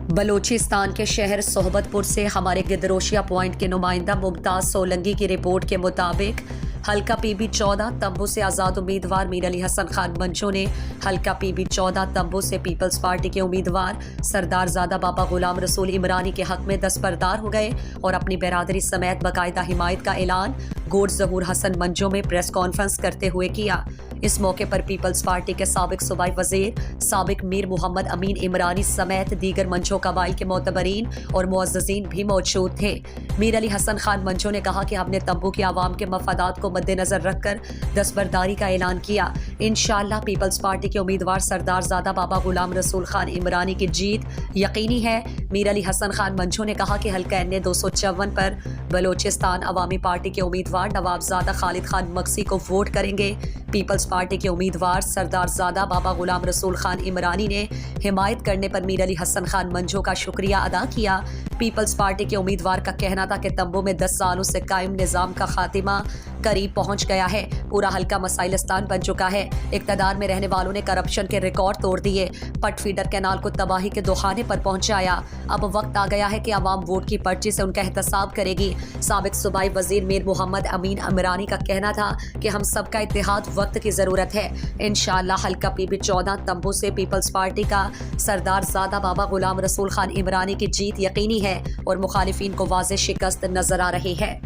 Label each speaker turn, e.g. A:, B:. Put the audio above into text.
A: بلوچستان کے شہر صحبت پور سے ہمارے گدروشیا پوائنٹ کے نمائندہ ممتاز سولنگی کی رپورٹ کے مطابق حلقہ پی بی 14 تمبو سے آزاد امیدوار میر علی حسن خان منچو نے حلقہ پی بی 14 تمبو سے پیپلز پارٹی کے امیدوار سردار زادہ بابا غلام رسول عمرانی کے حق میں دستبردار ہو گئے اور اپنی برادری سمیت باقاعدہ حمایت کا اعلان گوڈ ظہور حسن منچو میں پریس کانفرنس کرتے ہوئے کیا۔ اس موقع پر پیپلز پارٹی کے سابق صوبائی وزیر سابق میر محمد امین عمرانی سمیت دیگر منچو قبائل کے معتبرین اور معززین بھی موجود تھے۔ میر علی حسن خان منچو نے کہا کہ ہم نے تمبو کے عوام کے مفادات کو مد نظر رکھ کر دستبرداری کا اعلان کیا۔ انشاءاللہ پیپلز پارٹی کے امیدوار سردار زادہ بابا غلام رسول خان عمرانی کی جیت یقینی ہے۔ میر علی حسن خان منچو نے کہا کہ حلقہ این 254 پر بلوچستان عوامی پارٹی کے امیدوار نواب زادہ خالد خان مکسی کو ووٹ کریں گے۔ پیپلز پارٹی کے امیدوار سردار زادہ بابا غلام رسول خان عمرانی نے حمایت کرنے پر میر علی حسن خان منچو کا شکریہ ادا کیا۔ پیپلز پارٹی کے امیدوار کا کہنا تھا کہ تمبو میں 10 سالوں سے قائم نظام کا خاتمہ قریب پہنچ گیا ہے، پورا حلقہ مسائلستان بن چکا ہے، اقتدار میں رہنے والوں نے کرپشن کے ریکارڈ توڑ دیے، پٹ فیڈر کینال کو تباہی کے دخانے پر پہنچایا۔ اب وقت آ گیا ہے کہ عوام ووٹ کی پرچی سے ان کا احتساب کرے گی۔ سابق صوبائی وزیر میر محمد امین عمرانی کا کہنا تھا کہ ہم سب کا اتحاد وقت کی ضرورت ہے۔ انشاءاللہ حلقہ پی بی 14 تمبو سے پیپلز پارٹی کا سردار زادہ بابا غلام رسول خان عمرانی کی جیت یقینی ہے اور مخالفین کو واضح شکست نظر آ رہی ہے۔